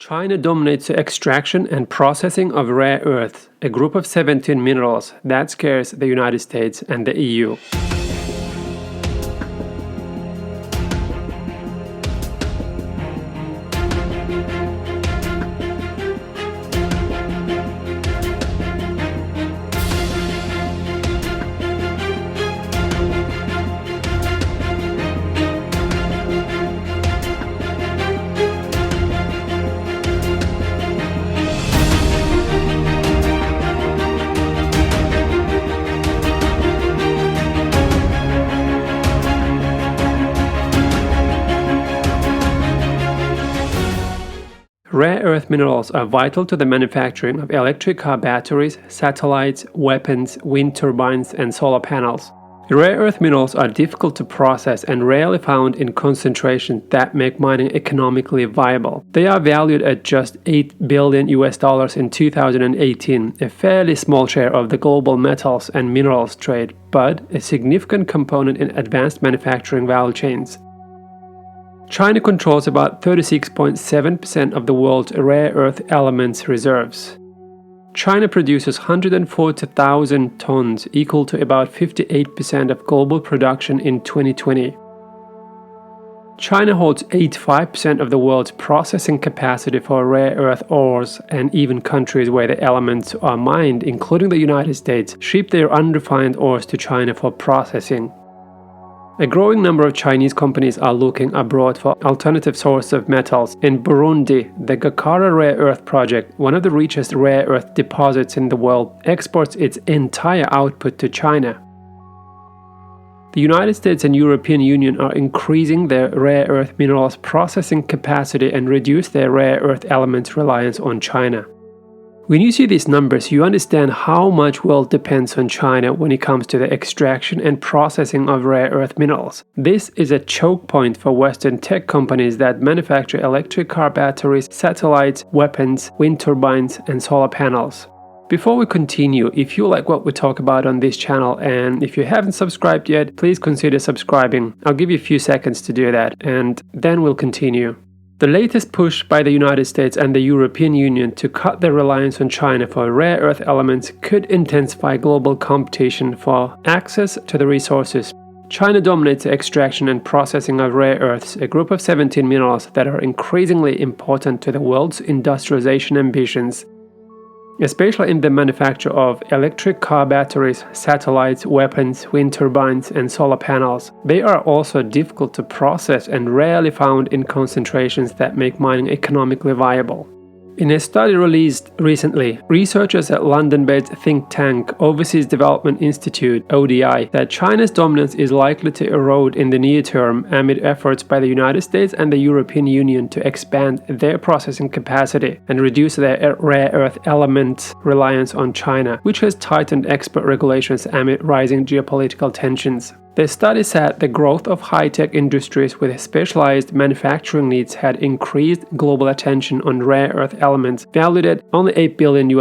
China dominates the extraction and processing of rare earths, a group of 17 minerals that scares the United States and the EU. Rare earth minerals are vital to the manufacturing of electric car batteries, satellites, weapons, wind turbines, and solar panels. Rare earth minerals are difficult to process and rarely found in concentrations that make mining economically viable. They are valued at just $8 billion in 2018, a fairly small share of the global metals and minerals trade, but a significant component in advanced manufacturing value chains. China controls about 36.7% of the world's rare earth elements reserves. China produces 140,000 tons, equal to about 58% of global production in 2020. China holds 85% of the world's processing capacity for rare earth ores, and even countries where the elements are mined, including the United States, ship their unrefined ores to China for processing. A growing number of Chinese companies are looking abroad for alternative sources of metals. In Burundi, the Gakara Rare Earth Project, one of the richest rare earth deposits in the world, exports its entire output to China. The United States and European Union are increasing their rare earth minerals processing capacity and reduce their rare earth elements reliance on China. When you see these numbers, you understand how much world depends on China when it comes to the extraction and processing of rare earth minerals. This is a choke point for Western tech companies that manufacture electric car batteries, satellites, weapons, wind turbines, and solar panels. Before we continue, if you like what we talk about on this channel and if you haven't subscribed yet, please consider subscribing. I'll give you a few seconds to do that, and then we'll continue. The latest push by the United States and the European Union to cut their reliance on China for rare earth elements could intensify global competition for access to the resources. China dominates the extraction and processing of rare earths, a group of 17 minerals that are increasingly important to the world's industrialization ambitions, especially in the manufacture of electric car batteries, satellites, weapons, wind turbines, and solar panels. They are also difficult to process and rarely found in concentrations that make mining economically viable. In a study released recently, researchers at London-based think tank Overseas Development Institute (ODI) said China's dominance is likely to erode in the near term amid efforts by the United States and the European Union to expand their processing capacity and reduce their rare earth element reliance on China, which has tightened export regulations amid rising geopolitical tensions. The study said the growth of high-tech industries with specialized manufacturing needs had increased global attention on rare earth elements, valued at only $8 billion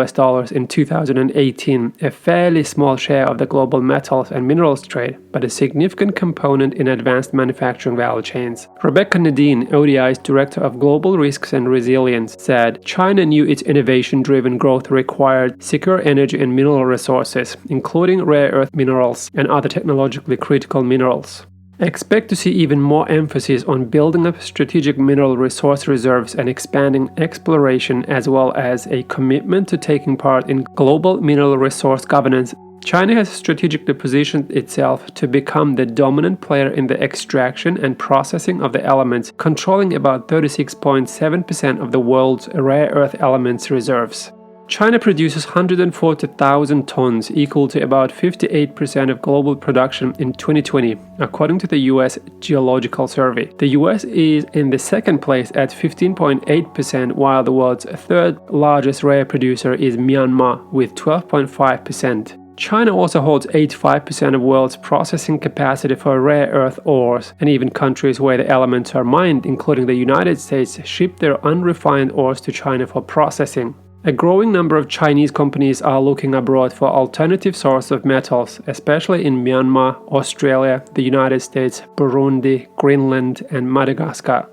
in 2018, a fairly small share of the global metals and minerals trade, but a significant component in advanced manufacturing value chains. Rebecca Nadine, ODI's Director of Global Risks and Resilience, said China knew its innovation-driven growth required secure energy and mineral resources, including rare earth minerals and other technologically critical minerals. Expect to see even more emphasis on building up strategic mineral resource reserves and expanding exploration, as well as a commitment to taking part in global mineral resource governance. China has strategically positioned itself to become the dominant player in the extraction and processing of the elements, controlling about 36.7% of the world's rare earth elements reserves. China produces 140,000 tons, equal to about 58% of global production in 2020, according to the US Geological Survey. The US is in the second place at 15.8%, while the world's third largest rare producer is Myanmar with 12.5%. China also holds 85% of world's processing capacity for rare earth ores, and even countries where the elements are mined, including the United States, ship their unrefined ores to China for processing. A growing number of Chinese companies are looking abroad for alternative sources of metals, especially in Myanmar, Australia, the United States, Burundi, Greenland, and Madagascar.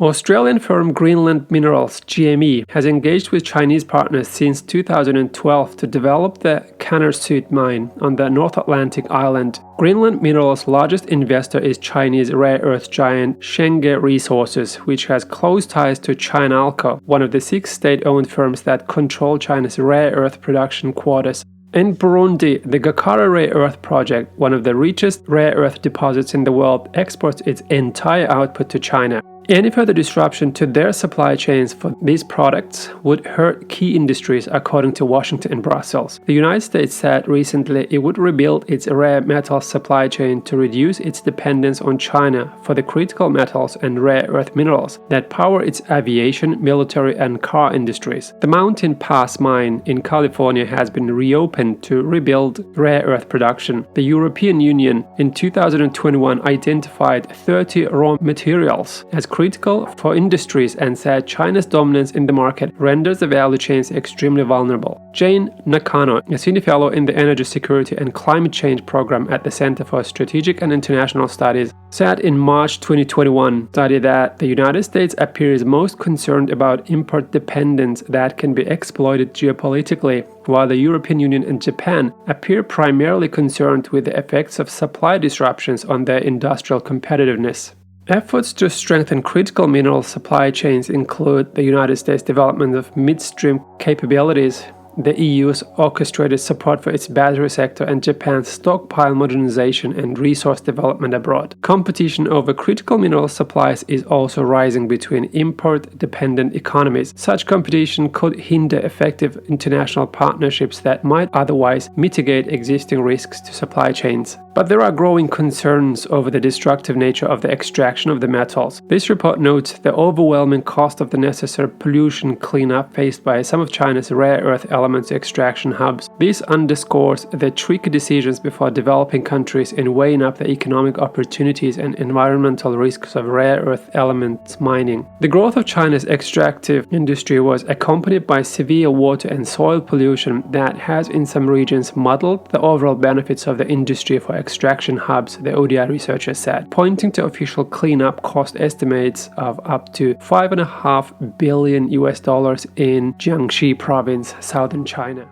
Australian firm Greenland Minerals (GME) has engaged with Chinese partners since 2012 to develop the Canarsuit mine on the North Atlantic island. Greenland Minerals' largest investor is Chinese rare earth giant Shenge Resources, which has close ties to Chinalco, one of the 6 state-owned firms that control China's rare earth production quotas. In Burundi, the Gakara Rare Earth Project, one of the richest rare earth deposits in the world, exports its entire output to China. Any further disruption to their supply chains for these products would hurt key industries, according to Washington and Brussels. The United States said recently it would rebuild its rare metals supply chain to reduce its dependence on China for the critical metals and rare earth minerals that power its aviation, military, and car industries. The Mountain Pass mine in California has been reopened to rebuild rare earth production. The European Union in 2021 identified 30 raw materials as critical for industries and said China's dominance in the market renders the value chains extremely vulnerable. Jane Nakano, a senior fellow in the Energy Security and Climate Change Program at the Center for Strategic and International Studies, said in March 2021 study that the United States appears most concerned about import dependence that can be exploited geopolitically, while the European Union and Japan appear primarily concerned with the effects of supply disruptions on their industrial competitiveness. Efforts to strengthen critical mineral supply chains include the United States' development of midstream capabilities, the EU's orchestrated support for its battery sector, and Japan's stockpile modernization and resource development abroad. Competition over critical mineral supplies is also rising between import-dependent economies. Such competition could hinder effective international partnerships that might otherwise mitigate existing risks to supply chains. But there are growing concerns over the destructive nature of the extraction of the metals. This report notes the overwhelming cost of the necessary pollution cleanup faced by some of China's rare earth elements extraction hubs. This underscores the tricky decisions before developing countries in weighing up the economic opportunities and environmental risks of rare earth elements mining. The growth of China's extractive industry was accompanied by severe water and soil pollution that has in some regions muddled the overall benefits of the industry for extraction hubs, the ODI researchers said, pointing to official cleanup cost estimates of up to $5.5 billion in Jiangxi province, southern China.